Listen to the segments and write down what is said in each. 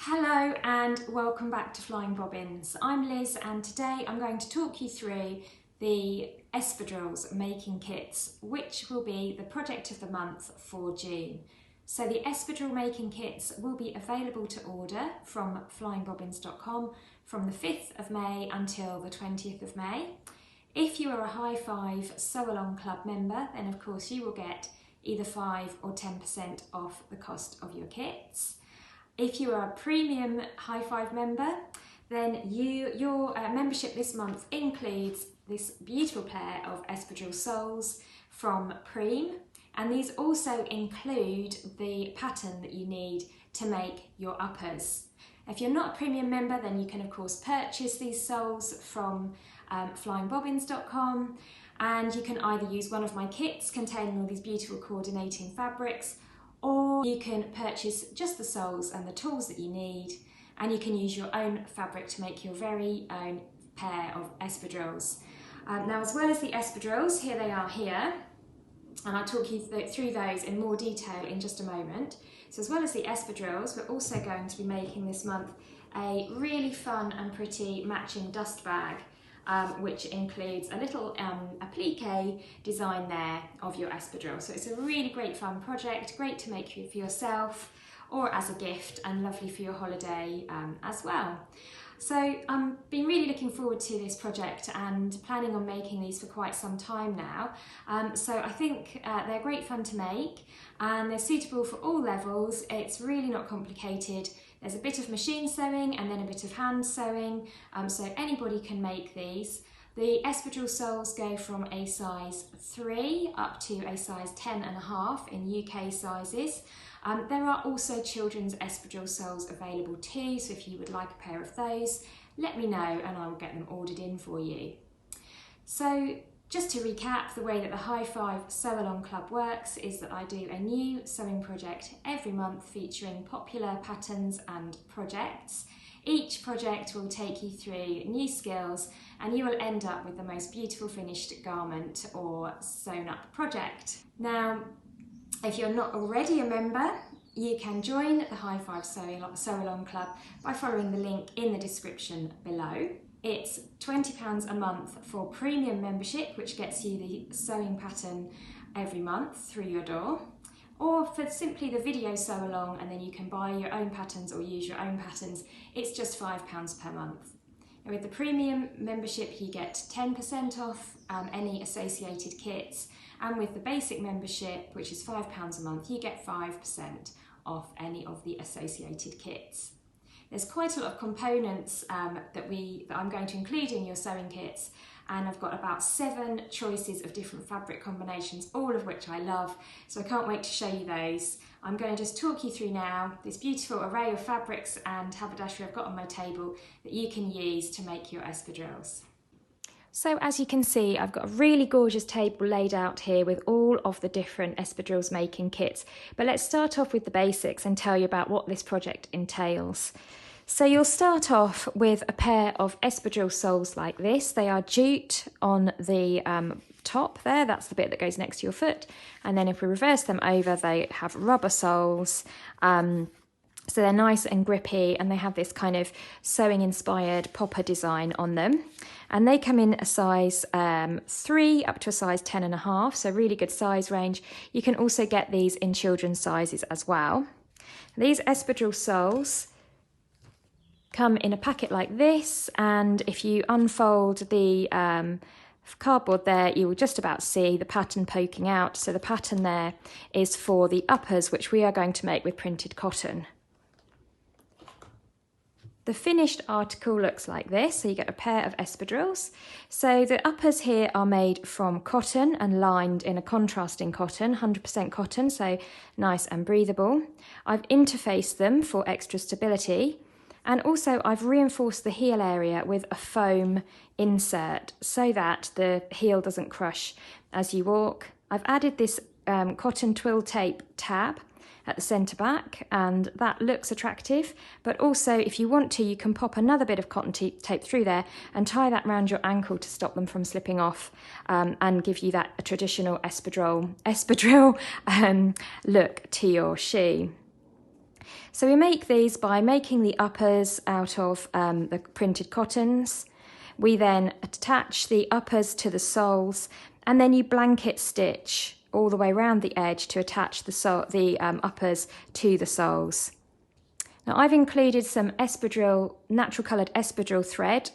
Hello and welcome back to Flying Bobbins. I'm Liz and today I'm going to talk you through the Espadrilles making kits, which will be the project of the month for June. So the Espadrille making kits will be available to order from flyingbobbins.com from the 5th of May until the 20th of May. If you are a High Five Sew Along Club member, then of course you will get either 5 or 10% off the cost of your kits. If you are a premium High Five member, then your membership this month includes this beautiful pair of Espadrille soles from Preem, and these also include the pattern that you need to make your uppers. If you're not a premium member, then you can of course purchase these soles from flyingbobbins.com, and you can either use one of my kits containing all these beautiful coordinating fabrics, or you can purchase just the soles and the tools that you need, and you can use your own fabric to make your very own pair of espadrilles. Now, as well as the espadrilles, here they are here, and I'll talk you through those in more detail in just a moment. So as well as the espadrilles, we're also going to be making this month a really fun and pretty matching dust bag, which includes a little applique design there of your espadrille. So it's a really great fun project, great to make for yourself or as a gift, and lovely for your holiday as well. So I've been really looking forward to this project and planning on making these for quite some time now. So I think they're great fun to make and they're suitable for all levels. It's really not complicated. There's a bit of machine sewing and then a bit of hand sewing, so anybody can make these. The espadrille soles go from a size 3 up to a size 10.5 in UK sizes. There are also children's espadrille soles available too, so if you would like a pair of those, let me know and I will get them ordered in for you. So just to recap, the way that the High Five Sew Along Club works is that I do a new sewing project every month featuring popular patterns and projects. Each project will take you through new skills and you will end up with the most beautiful finished garment or sewn up project. Now, if you're not already a member, you can join the High Five Sew Along Club by following the link in the description below. It's £20 a month for premium membership, which gets you the sewing pattern every month through your door, or for simply the video sew along and then you can buy your own patterns or use your own patterns, it's just £5 per month. And with the premium membership you get 10% off any associated kits, and with the basic membership, which is £5 a month, you get 5% off any of the associated kits. There's quite a lot of components that I'm going to include in your sewing kits, and I've got about 7 choices of different fabric combinations, all of which I love, so I can't wait to show you those. I'm going to just talk you through now this beautiful array of fabrics and haberdashery I've got on my table that you can use to make your espadrilles. So as you can see, I've got a really gorgeous table laid out here with all of the different espadrilles making kits. But let's start off with the basics and tell you about what this project entails. So you'll start off with a pair of espadrille soles like this. They are jute on the top there, that's the bit that goes next to your foot. And then if we reverse them over, they have rubber soles. So they're nice and grippy and they have this kind of sewing inspired popper design on them. And they come in a size 3 up to a size 10.5, so really good size range. You can also get these in children's sizes as well. These espadrille soles come in a packet like this, and if you unfold the cardboard there, you will just about see the pattern poking out. So the pattern there is for the uppers, which we are going to make with printed cotton. The finished article looks like this, so you get a pair of espadrilles. So the uppers here are made from cotton and lined in a contrasting cotton, 100% cotton, so nice and breathable. I've interfaced them for extra stability, and also I've reinforced the heel area with a foam insert so that the heel doesn't crush as you walk. I've added this cotton twill tape tab at the centre back, and that looks attractive, but also if you want to, you can pop another bit of cotton tape through there and tie that around your ankle to stop them from slipping off, and give you that traditional espadrille look to your shoe. So we make these by making the uppers out of the printed cottons. We then attach the uppers to the soles, and then you blanket stitch all the way around the edge to attach the uppers to the soles. Now I've included some espadrille, natural coloured espadrille thread.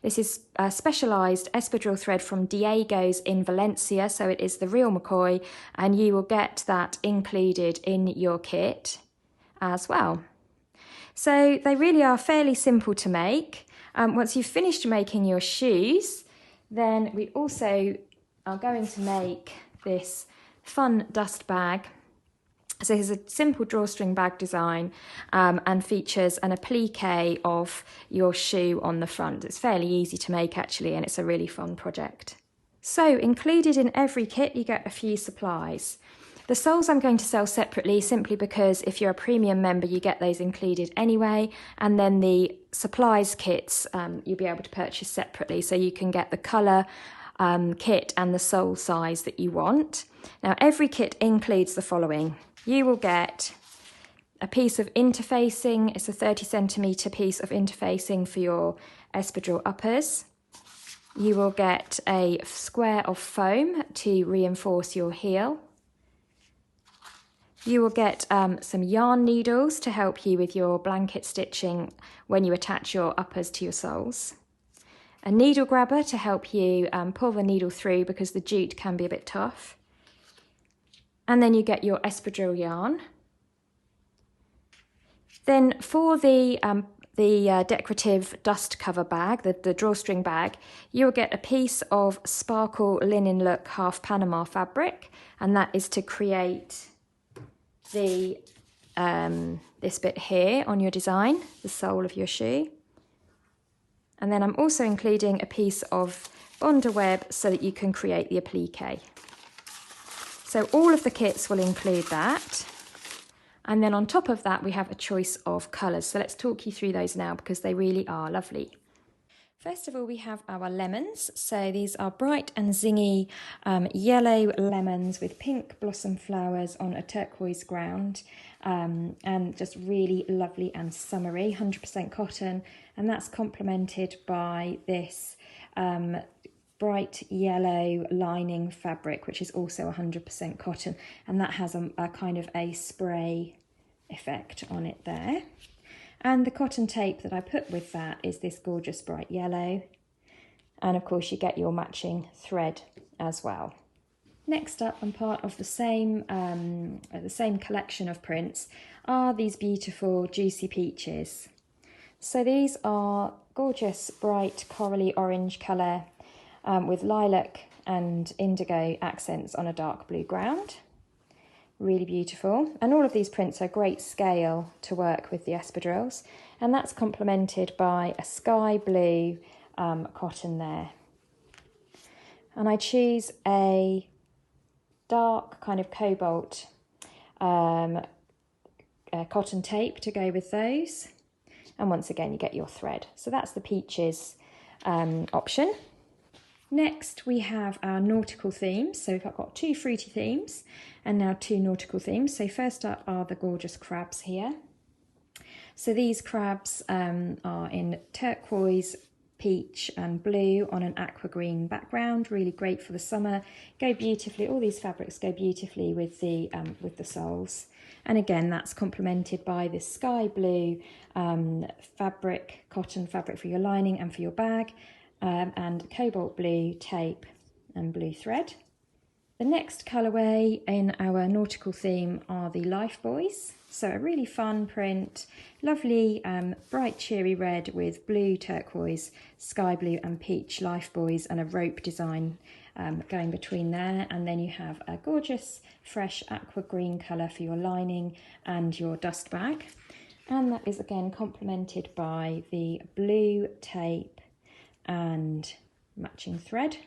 This is a specialised espadrille thread from Diego's in Valencia, so it is the real McCoy, and you will get that included in your kit as well. So they really are fairly simple to make. Once you've finished making your shoes, then we also are going to make this fun dust bag. So here's a simple drawstring bag design and features an applique of your shoe on the front. It's fairly easy to make actually, and it's a really fun project. So included in every kit you get a few supplies. The soles I'm going to sell separately simply because if you're a premium member you get those included anyway, and then the supplies kits you'll be able to purchase separately, so you can get the colour kit and the sole size that you want. Now every kit includes the following. You will get a piece of interfacing. It's a 30cm piece of interfacing for your espadrille uppers. You will get a square of foam to reinforce your heel. You will get some yarn needles to help you with your blanket stitching when you attach your uppers to your soles. A needle grabber to help you pull the needle through because the jute can be a bit tough. And then you get your espadrille yarn. Then for the decorative dust cover bag, the drawstring bag, you'll get a piece of sparkle linen look half Panama fabric, and that is to create the this bit here on your design, the sole of your shoe. And then I'm also including a piece of Bonder web so that you can create the applique. So all of the kits will include that. And then on top of that, we have a choice of colours. So let's talk you through those now because they really are lovely. First of all, we have our lemons. So these are bright and zingy yellow lemons with pink blossom flowers on a turquoise ground, and just really lovely and summery, 100% cotton. And that's complemented by this bright yellow lining fabric, which is also 100% cotton, and that has a kind of a spray effect on it there. And the cotton tape that I put with that is this gorgeous bright yellow, and of course you get your matching thread as well. Next up, and part of the same collection of prints, are these beautiful juicy peaches. So these are gorgeous bright corally orange colour with lilac and indigo accents on a dark blue ground. Really beautiful. And all of these prints are great scale to work with the espadrilles, and that's complemented by a sky blue cotton there. And I choose a dark kind of cobalt cotton tape to go with those. And once again, you get your thread. So that's the peaches option. Next, we have our nautical themes. So we've got 2 fruity themes and now 2 nautical themes. So first up are the gorgeous crabs here. So these crabs are in turquoise, peach and blue on an aqua green background. Really great for the summer. Go beautifully. All these fabrics go beautifully with the soles. And again, that's complemented by this sky blue fabric, cotton fabric for your lining and for your bag. And cobalt blue tape and blue thread. The next colourway in our nautical theme are the Life Buoys. So a really fun print, lovely bright cheery red with blue, turquoise, sky blue and peach life buoys and a rope design going between there. And then you have a gorgeous fresh aqua green colour for your lining and your dust bag. And that is again complemented by the blue tape and matching thread.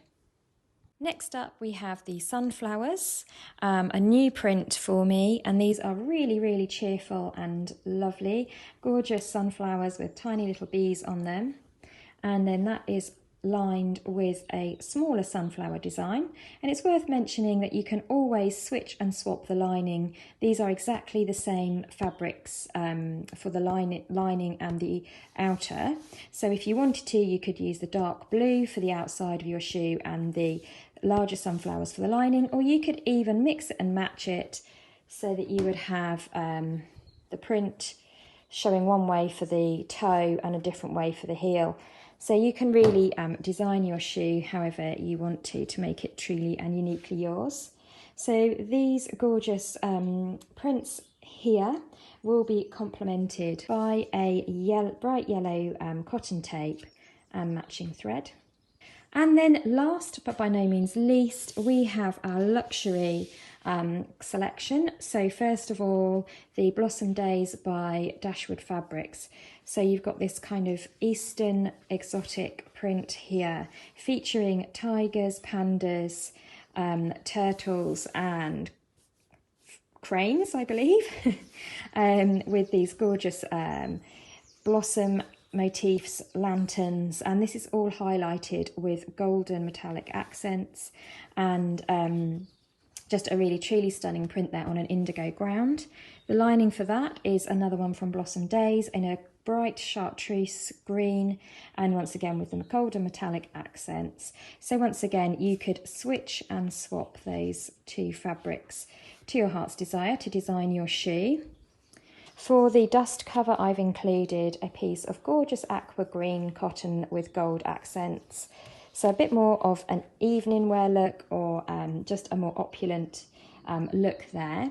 Next up we have the sunflowers, a new print for me, and these are really, really cheerful and lovely. Gorgeous sunflowers with tiny little bees on them. And then that is lined with a smaller sunflower design, and it's worth mentioning that you can always switch and swap the lining. These are exactly the same fabrics for the lining and the outer, so if you wanted to, you could use the dark blue for the outside of your shoe and the larger sunflowers for the lining, or you could even mix it and match it so that you would have the print showing one way for the toe and a different way for the heel. So you can really design your shoe however you want to make it truly and uniquely yours. So these gorgeous prints here will be complemented by a bright yellow cotton tape and matching thread. And then last but by no means least, we have our luxury selection. So first of all, the Blossom Days by Dashwood Fabrics. So you've got this kind of Eastern exotic print here featuring tigers, pandas, turtles and cranes, I believe, with these gorgeous blossom motifs, lanterns, and this is all highlighted with golden metallic accents and just a really truly stunning print there on an indigo ground. The lining for that is another one from Blossom Days in a bright chartreuse green, and once again with the golden metallic accents. So once again you could switch and swap those two fabrics to your heart's desire to design your shoe. For the dust cover, I've included a piece of gorgeous aqua green cotton with gold accents. So a bit more of an evening wear look, or just a more opulent look there.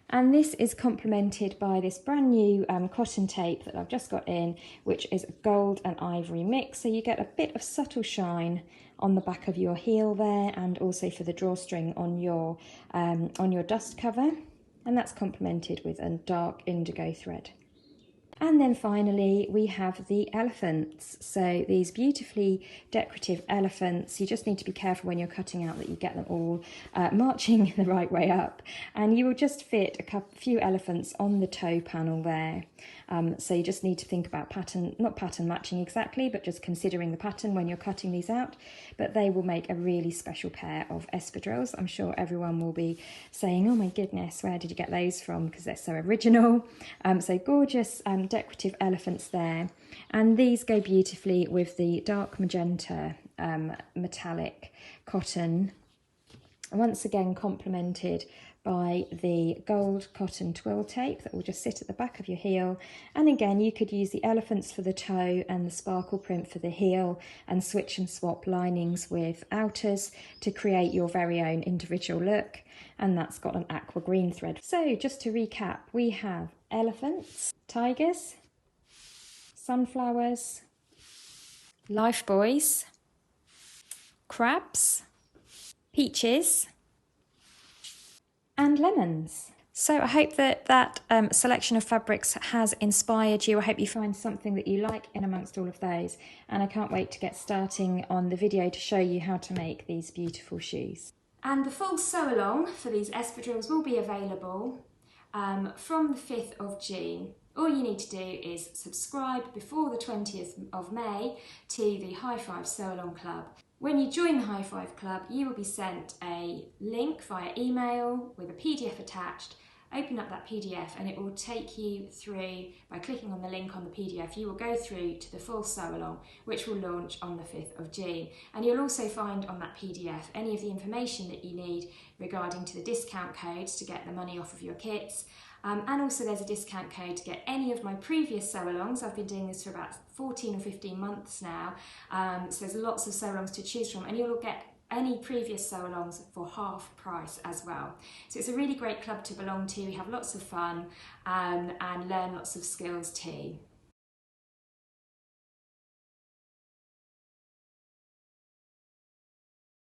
And this is complemented by this brand new cotton tape that I've just got in, which is a gold and ivory mix. So you get a bit of subtle shine on the back of your heel there, and also for the drawstring on your dust cover. And that's complemented with a dark indigo thread. And then finally we have the elephants. So these beautifully decorative elephants, you just need to be careful when you're cutting out that you get them all marching the right way up, and you will just fit a few elephants on the toe panel there. So you just need to think about not pattern matching exactly, but just considering the pattern when you're cutting these out. But they will make a really special pair of espadrilles. I'm sure everyone will be saying, oh my goodness, where did you get those from? Because they're so original. So gorgeous decorative elephants there. And these go beautifully with the dark magenta metallic cotton. Once again complemented by the gold cotton twill tape that will just sit at the back of your heel. And again, you could use the elephants for the toe and the sparkle print for the heel, and switch and swap linings with outers to create your very own individual look. And that's got an aqua green thread. So just to recap, we have elephants, tigers, sunflowers, life buoys, crabs, peaches, and lemons. So I hope that selection of fabrics has inspired you. I hope you find something that you like in amongst all of those, and I can't wait to get starting on the video to show you how to make these beautiful shoes. And the full sew along for these espadrilles will be available from the 5th of June. All you need to do is subscribe before the 20th of May to the High Five Sew Along Club. When you join the High Five Club, you will be sent a link via email with a PDF attached. Open up that PDF and it will take you through, by clicking on the link on the PDF, you will go through to the full sew along, which will launch on the 5th of June. And you'll also find on that PDF any of the information that you need regarding to the discount codes to get the money off of your kits. And also there's a discount code to get any of my previous sew-alongs. I've been doing this for about 14 or 15 months now, so there's lots of sew-alongs to choose from, and you'll get any previous sew-alongs for half price as well. So it's a really great club to belong to. We have lots of fun and learn lots of skills too.